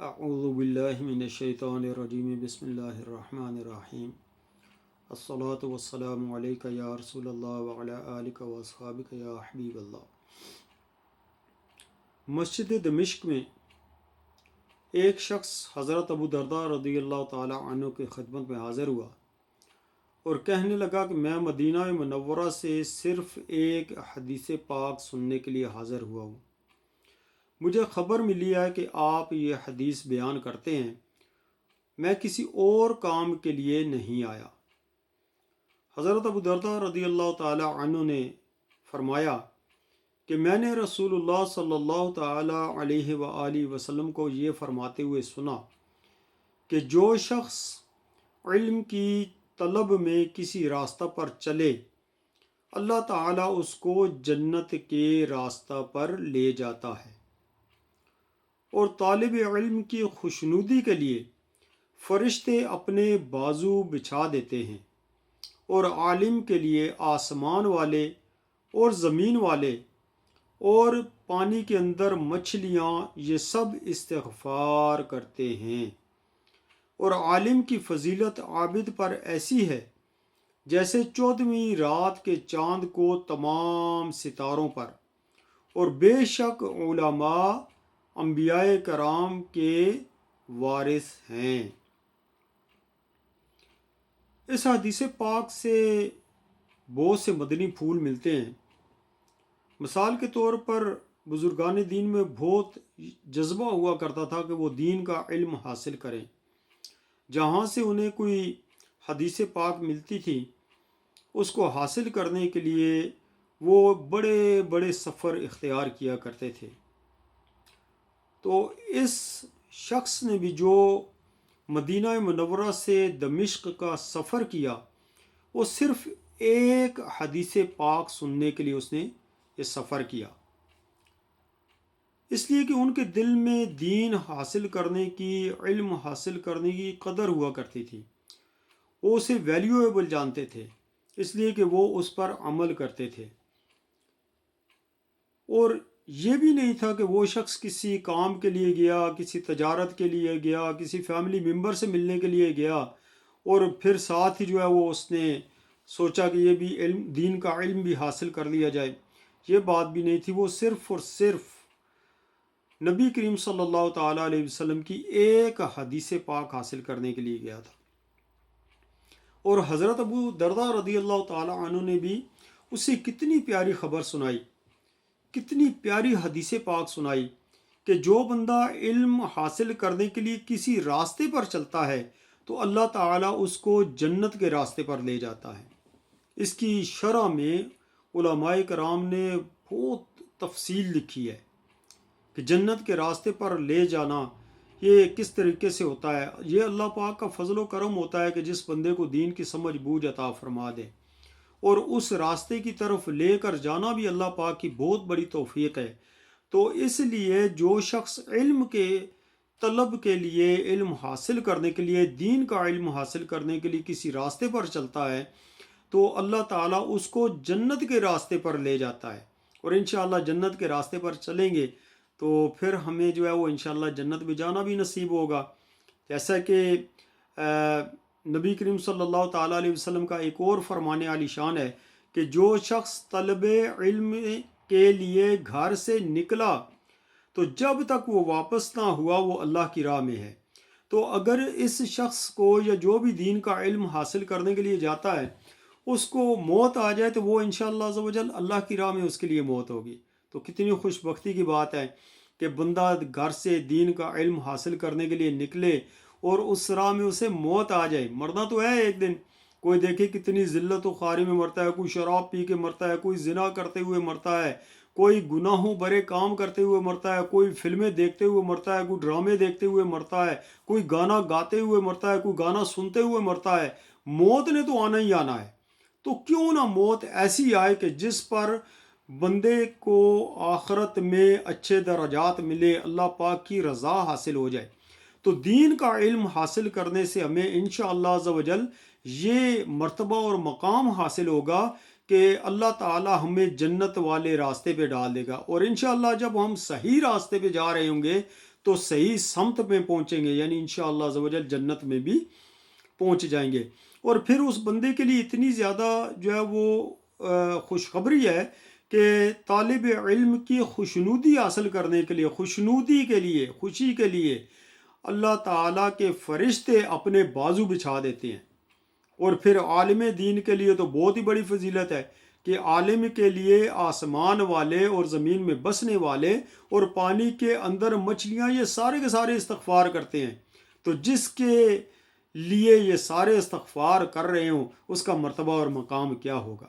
اعوذ باللہ من الشیطان الرجیم بسم اللہ الرحمن الرحیم الصلاۃ والسلام علیک یا رسول اللہ وعلی آلک و اصحابک یا حبیب اللہ۔ مسجد دمشق میں ایک شخص حضرت ابو درداء رضی اللہ تعالی عنہ کی خدمت میں حاضر ہوا اور کہنے لگا کہ میں مدینہ منورہ سے صرف ایک حدیث پاک سننے کے لیے حاضر ہوا ہوں۔ مجھے خبر ملی ہے کہ آپ یہ حدیث بیان کرتے ہیں، میں کسی اور کام کے لیے نہیں آیا۔ حضرت ابو درداء رضی اللہ تعالی عنہ نے فرمایا کہ میں نے رسول اللہ صلی اللہ تعالی علیہ وآلہ وسلم کو یہ فرماتے ہوئے سنا کہ جو شخص علم کی طلب میں کسی راستہ پر چلے، اللہ تعالیٰ اس کو جنت کے راستہ پر لے جاتا ہے، اور طالب علم کی خوشنودی کے لیے فرشتے اپنے بازو بچھا دیتے ہیں، اور عالم کے لیے آسمان والے اور زمین والے اور پانی کے اندر مچھلیاں یہ سب استغفار کرتے ہیں۔ اور عالم کی فضیلت عابد پر ایسی ہے جیسے 14ویں رات کے چاند کو تمام ستاروں پر، اور بے شک علماء انبیاء کرام کے وارث ہیں۔ اس حدیث پاک سے بہت سے مدنی پھول ملتے ہیں۔ مثال کے طور پر بزرگان دین میں بہت جذبہ ہوا کرتا تھا کہ وہ دین کا علم حاصل کریں۔ جہاں سے انہیں کوئی حدیث پاک ملتی تھی، اس کو حاصل کرنے کے لیے وہ بڑے بڑے سفر اختیار کیا کرتے تھے۔ تو اس شخص نے بھی جو مدینہ منورہ سے دمشق کا سفر کیا، وہ صرف ایک حدیث پاک سننے کے لیے اس نے یہ سفر کیا، اس لیے کہ ان کے دل میں دین حاصل کرنے کی، علم حاصل کرنے کی قدر ہوا کرتی تھی۔ وہ اسے ویلیویبل جانتے تھے، اس لیے کہ وہ اس پر عمل کرتے تھے۔ اور یہ بھی نہیں تھا کہ وہ شخص کسی کام کے لیے گیا، کسی تجارت کے لیے گیا، کسی فیملی ممبر سے ملنے کے لیے گیا، اور پھر ساتھ ہی جو ہے وہ اس نے سوچا کہ یہ بھی علم، دین کا علم بھی حاصل کر لیا جائے۔ یہ بات بھی نہیں تھی۔ وہ صرف اور صرف نبی کریم صلی اللہ تعالیٰ علیہ وسلم کی ایک حدیث پاک حاصل کرنے کے لیے گیا تھا۔ اور حضرت ابو درداء رضی اللہ تعالیٰ عنہ نے بھی اسے کتنی پیاری خبر سنائی، کتنی پیاری حدیث پاک سنائی کہ جو بندہ علم حاصل کرنے کے لیے کسی راستے پر چلتا ہے تو اللہ تعالیٰ اس کو جنت کے راستے پر لے جاتا ہے۔ اس کی شرح میں علماء کرام نے بہت تفصیل لکھی ہے کہ جنت کے راستے پر لے جانا یہ کس طریقے سے ہوتا ہے۔ یہ اللہ پاک کا فضل و کرم ہوتا ہے کہ جس بندے کو دین کی سمجھ بوجھ عطا فرما دے، اور اس راستے کی طرف لے کر جانا بھی اللہ پاک کی بہت بڑی توفیق ہے۔ تو اس لیے جو شخص علم کے طلب کے لیے، علم حاصل کرنے کے لیے، دین کا علم حاصل کرنے کے لیے کسی راستے پر چلتا ہے تو اللہ تعالیٰ اس کو جنت کے راستے پر لے جاتا ہے، اور انشاءاللہ جنت کے راستے پر چلیں گے تو پھر ہمیں جو ہے وہ انشاءاللہ جنت میں جانا بھی نصیب ہوگا۔ جیسا کہ نبی کریم صلی اللہ تعالیٰ علیہ وسلم کا ایک اور فرمان عالی شان ہے کہ جو شخص طلب علم کے لیے گھر سے نکلا تو جب تک وہ واپس نہ ہوا وہ اللہ کی راہ میں ہے۔ تو اگر اس شخص کو یا جو بھی دین کا علم حاصل کرنے کے لیے جاتا ہے اس کو موت آ جائے تو وہ انشاءاللہ عز و جل اللہ کی راہ میں اس کے لیے موت ہوگی۔ تو کتنی خوش بختی کی بات ہے کہ بندہ گھر سے دین کا علم حاصل کرنے کے لیے نکلے اور اس راہ میں اسے موت آ جائے۔ مرنا تو ہے ایک دن، کوئی دیکھے کتنی ذلت و خواری میں مرتا ہے، کوئی شراب پی کے مرتا ہے، کوئی زنا کرتے ہوئے مرتا ہے، کوئی گناہوں برے کام کرتے ہوئے مرتا ہے، کوئی فلمیں دیکھتے ہوئے مرتا ہے، کوئی ڈرامے دیکھتے ہوئے مرتا ہے، کوئی گانا گاتے ہوئے مرتا ہے، کوئی گانا سنتے ہوئے مرتا ہے۔ موت نے تو آنا ہی آنا ہے، تو کیوں نہ موت ایسی آئے کہ جس پر بندے کو آخرت میں اچھے درجات ملے، اللہ پاک کی رضا حاصل ہو جائے۔ تو دین کا علم حاصل کرنے سے ہمیں انشاءاللہ عز و جل یہ مرتبہ اور مقام حاصل ہوگا کہ اللہ تعالی ہمیں جنت والے راستے پہ ڈال دے گا، اور انشاءاللہ جب ہم صحیح راستے پہ جا رہے ہوں گے تو صحیح سمت میں پہنچیں گے، یعنی انشاءاللہ عز و جل جنت میں بھی پہنچ جائیں گے۔ اور پھر اس بندے کے لیے اتنی زیادہ جو ہے وہ خوشخبری ہے کہ طالب علم کی خوشنودی حاصل کرنے کے لیے، خوشنودی کے لیے، خوشی کے لیے اللہ تعالیٰ کے فرشتے اپنے بازو بچھا دیتے ہیں۔ اور پھر عالم دین کے لیے تو بہت ہی بڑی فضیلت ہے کہ عالم کے لیے آسمان والے اور زمین میں بسنے والے اور پانی کے اندر مچھلیاں یہ سارے کے سارے استغفار کرتے ہیں، تو جس کے لیے یہ سارے استغفار کر رہے ہوں اس کا مرتبہ اور مقام کیا ہوگا۔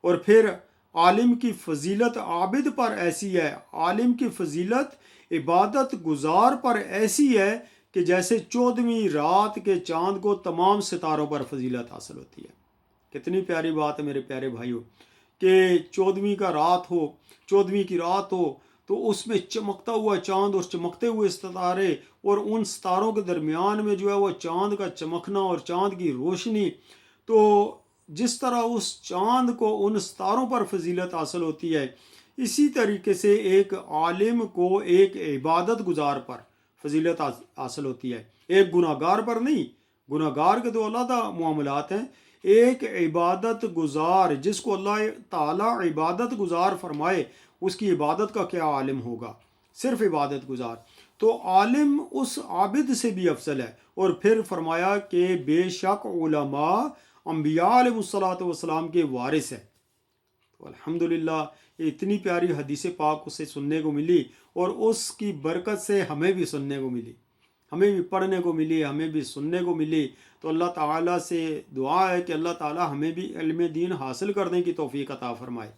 اور پھر عالم کی فضیلت عابد پر ایسی ہے، عالم کی فضیلت عبادت گزار پر ایسی ہے کہ جیسے 14ویں رات کے چاند کو تمام ستاروں پر فضیلت حاصل ہوتی ہے۔ کتنی پیاری بات ہے میرے پیارے بھائیوں کہ 14ویں کی رات ہو تو اس میں چمکتا ہوا چاند اور چمکتے ہوئے ستارے، اور ان ستاروں کے درمیان میں جو ہے وہ چاند کا چمکنا اور چاند کی روشنی، تو جس طرح اس چاند کو ان ستاروں پر فضیلت حاصل ہوتی ہے، اسی طریقے سے ایک عالم کو ایک عبادت گزار پر فضیلت حاصل ہوتی ہے، ایک گناہ گار پر نہیں۔ گناہ گار کے تو علیحدہ معاملات ہیں، ایک عبادت گزار جس کو اللہ تعالیٰ عبادت گزار فرمائے، اس کی عبادت کا کیا عالم ہوگا، صرف عبادت گزار۔ تو عالم اس عابد سے بھی افضل ہے۔ اور پھر فرمایا کہ بے شک علماء انبیاء علیہ الصلوۃ والسلام کے وارث ہیں۔ تو الحمدللہ یہ اتنی پیاری حدیث پاک اسے سننے کو ملی، اور اس کی برکت سے ہمیں بھی سننے کو ملی، ہمیں بھی پڑھنے کو ملی، ہمیں بھی سننے کو ملی۔ تو اللہ تعالیٰ سے دعا ہے کہ اللہ تعالیٰ ہمیں بھی علم دین حاصل کرنے کی توفیق عطا فرمائے۔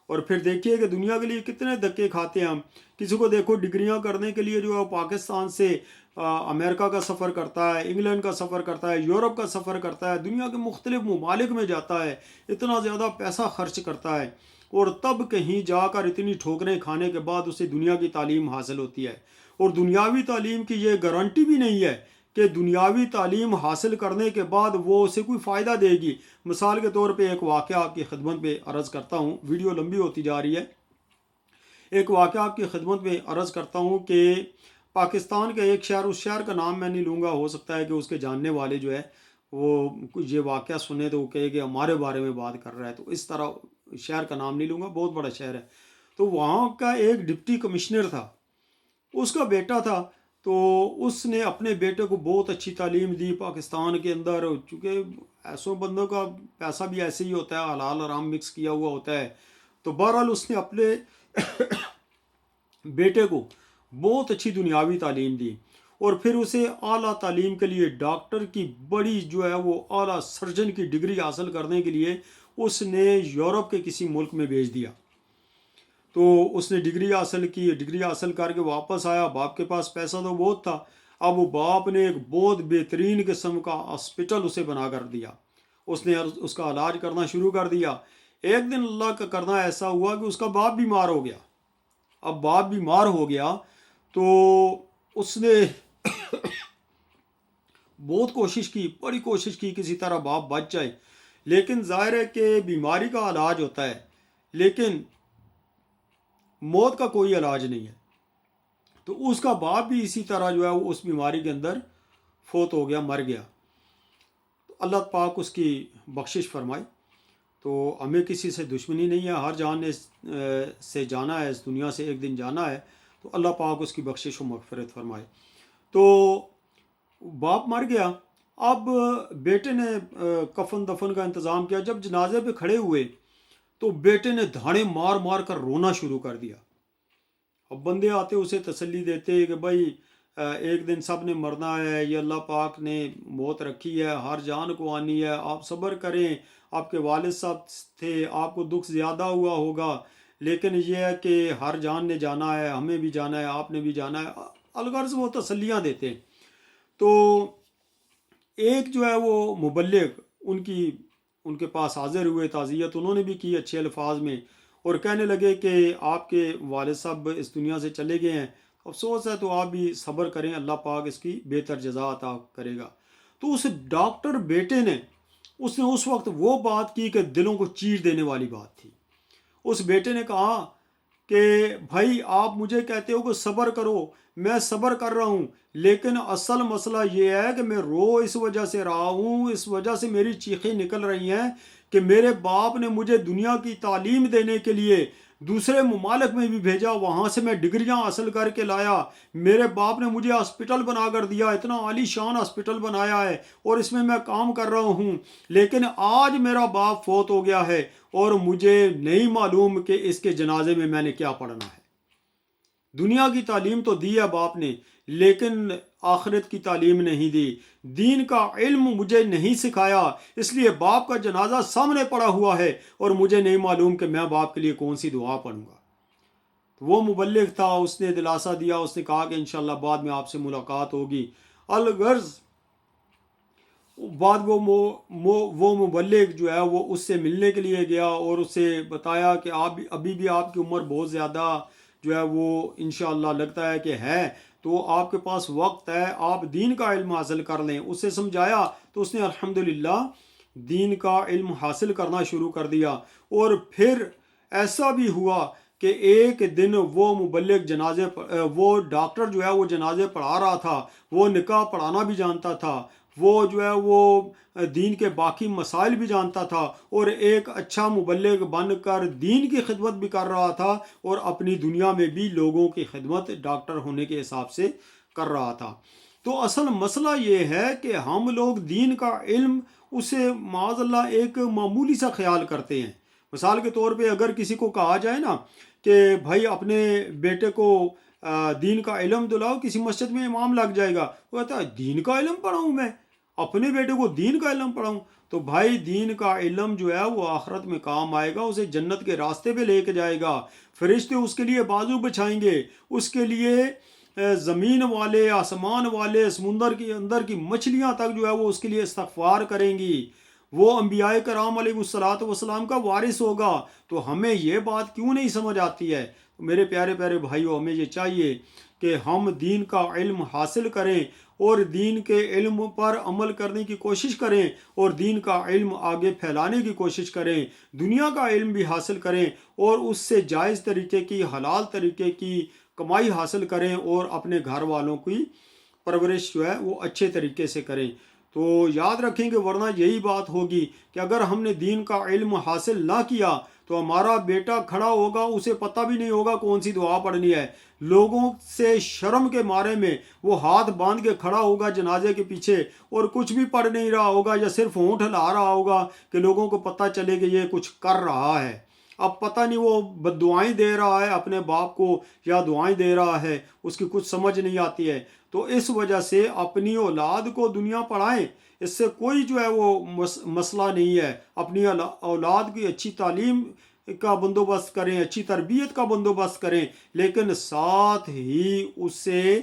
اور پھر دیکھیے کہ دنیا کے لیے کتنے دھکے کھاتے ہیں ہم۔ کسی کو دیکھو ڈگریاں کرنے کے لیے جو ہے پاکستان سے امریکہ کا سفر کرتا ہے، انگلینڈ کا سفر کرتا ہے، یورپ کا سفر کرتا ہے، دنیا کے مختلف ممالک میں جاتا ہے، اتنا زیادہ پیسہ خرچ کرتا ہے، اور تب کہیں جا کر اتنی ٹھوکریں کھانے کے بعد اسے دنیا کی تعلیم حاصل ہوتی ہے۔ اور دنیاوی تعلیم کی یہ گارنٹی بھی نہیں ہے کہ دنیاوی تعلیم حاصل کرنے کے بعد وہ اسے کوئی فائدہ دے گی۔ مثال کے طور پہ ایک واقعہ آپ کی خدمت میں عرض کرتا ہوں، ویڈیو لمبی ہوتی جا رہی ہے۔ ایک واقعہ آپ کی خدمت میں عرض کرتا ہوں کہ پاکستان کا ایک شہر، اس شہر کا نام میں نہیں لوں گا، ہو سکتا ہے کہ اس کے جاننے والے جو ہے وہ یہ واقعہ سنے تو وہ کہے کہ ہمارے بارے میں بات کر رہا ہے، تو اس طرح شہر کا نام نہیں لوں گا، بہت بڑا شہر ہے۔ تو وہاں کا ایک ڈپٹی کمشنر تھا، اس کا بیٹا تھا، تو اس نے اپنے بیٹے کو بہت اچھی تعلیم دی پاکستان کے اندر، چونکہ ایسوں بندوں کا پیسہ بھی ایسے ہی ہوتا ہے، حلال حرام مکس کیا ہوا ہوتا ہے۔ تو بہرحال اس نے اپنے بیٹے کو بہت اچھی دنیاوی تعلیم دی، اور پھر اسے اعلیٰ تعلیم کے لیے ڈاکٹر کی بڑی جو ہے وہ اعلیٰ سرجن کی ڈگری حاصل کرنے کے لیے اس نے یورپ کے کسی ملک میں بھیج دیا۔ تو اس نے ڈگری حاصل کی، ڈگری حاصل کر کے واپس آیا، باپ کے پاس پیسہ تو بہت تھا، اب وہ باپ نے ایک بہت بہترین قسم کا ہاسپٹل اسے بنا کر دیا، اس نے اس کا علاج کرنا شروع کر دیا۔ ایک دن اللہ کا کرنا ایسا ہوا کہ اس کا باپ بیمار ہو گیا۔ اب باپ بیمار ہو گیا تو اس نے بہت کوشش کی، بڑی کوشش کی کسی طرح باپ بچ جائے، لیکن ظاہر ہے کہ بیماری کا علاج ہوتا ہے لیکن موت کا کوئی علاج نہیں ہے۔ تو اس کا باپ بھی اسی طرح جو ہے وہ اس بیماری کے اندر فوت ہو گیا، مر گیا۔ تو اللہ پاک اس کی بخشش فرمائے۔ تو ہمیں کسی سے دشمنی نہیں ہے، ہر جان نے سے جانا ہے، اس دنیا سے ایک دن جانا ہے، تو اللہ پاک اس کی بخشش و مغفرت فرمائے۔ تو باپ مر گیا، اب بیٹے نے کفن دفن کا انتظام کیا۔ جب جنازے پہ کھڑے ہوئے تو بیٹے نے دھاڑے مار مار کر رونا شروع کر دیا۔ اب بندے آتے اسے تسلی دیتے کہ بھائی ایک دن سب نے مرنا ہے، یہ اللہ پاک نے موت رکھی ہے، ہر جان کو آنی ہے، آپ صبر کریں، آپ کے والد صاحب تھے، آپ کو دکھ زیادہ ہوا ہوگا، لیکن یہ ہے کہ ہر جان نے جانا ہے، ہمیں بھی جانا ہے، آپ نے بھی جانا ہے، الغرض وہ تسلیاں دیتے۔ تو ایک جو ہے وہ مبلغ ان کے پاس حاضر ہوئے، تعزیت انہوں نے بھی کی اچھے الفاظ میں، اور کہنے لگے کہ آپ کے والد صاحب اس دنیا سے چلے گئے ہیں، افسوس ہے، تو آپ بھی صبر کریں، اللہ پاک اس کی بہتر جزا عطا کرے گا۔ تو اس ڈاکٹر بیٹے نے اس وقت وہ بات کی کہ دلوں کو چیر دینے والی بات تھی۔ اس بیٹے نے کہا کہ بھائی آپ مجھے کہتے ہو کہ صبر کرو، میں صبر کر رہا ہوں، لیکن اصل مسئلہ یہ ہے کہ میں رو اس وجہ سے رہا ہوں، اس وجہ سے میری چیخیں نکل رہی ہیں کہ میرے باپ نے مجھے دنیا کی تعلیم دینے کے لیے دوسرے ممالک میں بھی بھیجا، وہاں سے میں ڈگریاں حاصل کر کے لایا، میرے باپ نے مجھے ہاسپٹل بنا کر دیا، اتنا عالی شان ہاسپٹل بنایا ہے اور اس میں میں کام کر رہا ہوں، لیکن آج میرا باپ فوت ہو گیا ہے اور مجھے نہیں معلوم کہ اس کے جنازے میں نے کیا پڑھنا ہے۔ دنیا کی تعلیم تو دی ہے باپ نے، لیکن آخرت کی تعلیم نہیں دی، دین کا علم مجھے نہیں سکھایا، اس لیے باپ کا جنازہ سامنے پڑا ہوا ہے اور مجھے نہیں معلوم کہ میں باپ کے لیے کون سی دعا پڑھوں گا۔ وہ مبلغ تھا، اس نے دلاسا دیا، اس نے کہا کہ انشاءاللہ بعد میں آپ سے ملاقات ہوگی۔ الغرض بعد وہ مبلغ جو ہے وہ اس سے ملنے کے لیے گیا اور اس سے بتایا کہ ابھی بھی آپ کی عمر بہت زیادہ جو ہے وہ انشاءاللہ لگتا ہے کہ ہے، تو آپ کے پاس وقت ہے، آپ دین کا علم حاصل کر لیں۔ اس سے سمجھایا تو اس نے الحمدللہ دین کا علم حاصل کرنا شروع کر دیا۔ اور پھر ایسا بھی ہوا کہ ایک دن وہ مبلغ وہ ڈاکٹر جو ہے وہ جنازے پڑھا رہا تھا، وہ نکاح پڑھانا بھی جانتا تھا، وہ جو ہے وہ دین کے باقی مسائل بھی جانتا تھا، اور ایک اچھا مبلغ بن کر دین کی خدمت بھی کر رہا تھا اور اپنی دنیا میں بھی لوگوں کی خدمت ڈاکٹر ہونے کے حساب سے کر رہا تھا۔ تو اصل مسئلہ یہ ہے کہ ہم لوگ دین کا علم اسے معاذ اللہ ایک معمولی سا خیال کرتے ہیں۔ مثال کے طور پہ اگر کسی کو کہا جائے نا کہ بھائی اپنے بیٹے کو دین کا علم دلاؤ، کسی مسجد میں امام لگ جائے گا، وہ کہتا ہے دین کا علم پڑھاؤں، میں اپنے بیٹے کو دین کا علم پڑھاؤں؟ تو بھائی دین کا علم جو ہے وہ آخرت میں کام آئے گا، اسے جنت کے راستے پہ لے کے جائے گا، فرشتے اس کے لیے بازو بچھائیں گے، اس کے لیے زمین والے، آسمان والے، سمندر کے اندر کی مچھلیاں تک جو ہے وہ اس کے لیے استغفار کریں گی، وہ انبیاء کرام علیہ الصلوۃ والسلام کا وارث ہوگا۔ تو ہمیں یہ بات کیوں نہیں سمجھ آتی ہے؟ میرے پیارے پیارے بھائیوں، ہمیں یہ چاہیے کہ ہم دین کا علم حاصل کریں اور دین کے علم پر عمل کرنے کی کوشش کریں اور دین کا علم آگے پھیلانے کی کوشش کریں، دنیا کا علم بھی حاصل کریں اور اس سے جائز طریقے کی، حلال طریقے کی کمائی حاصل کریں اور اپنے گھر والوں کی پرورش جو ہے وہ اچھے طریقے سے کریں۔ تو یاد رکھیں کہ ورنہ یہی بات ہوگی کہ اگر ہم نے دین کا علم حاصل نہ کیا تو ہمارا بیٹا کھڑا ہوگا، اسے پتہ بھی نہیں ہوگا کون سی دعا پڑھنی ہے، لوگوں سے شرم کے مارے میں وہ ہاتھ باندھ کے کھڑا ہوگا جنازے کے پیچھے اور کچھ بھی پڑھ نہیں رہا ہوگا، یا صرف ہونٹ ہلا رہا ہوگا کہ لوگوں کو پتہ چلے کہ یہ کچھ کر رہا ہے۔ اب پتہ نہیں وہ بد دعائیں دے رہا ہے اپنے باپ کو یا دعائیں دے رہا ہے، اس کی کچھ سمجھ نہیں آتی ہے۔ تو اس وجہ سے اپنی اولاد کو دنیا پڑھائیں، اس سے کوئی جو ہے وہ مسئلہ نہیں ہے۔ اپنی اولاد کی اچھی تعلیم کا بندوبست کریں، اچھی تربیت کا بندوبست کریں، لیکن ساتھ ہی اسے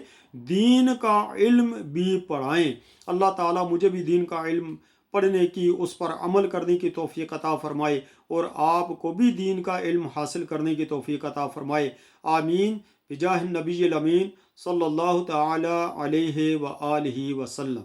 دین کا علم بھی پڑھائیں۔ اللہ تعالیٰ مجھے بھی دین کا علم پڑھنے کی، اس پر عمل کرنے کی توفیق عطا فرمائے اور آپ کو بھی دین کا علم حاصل کرنے کی توفیق عطا فرمائے۔ آمین بجاہ النبی الامین صلی اللہ تعالی علیہ وآلہ وسلم۔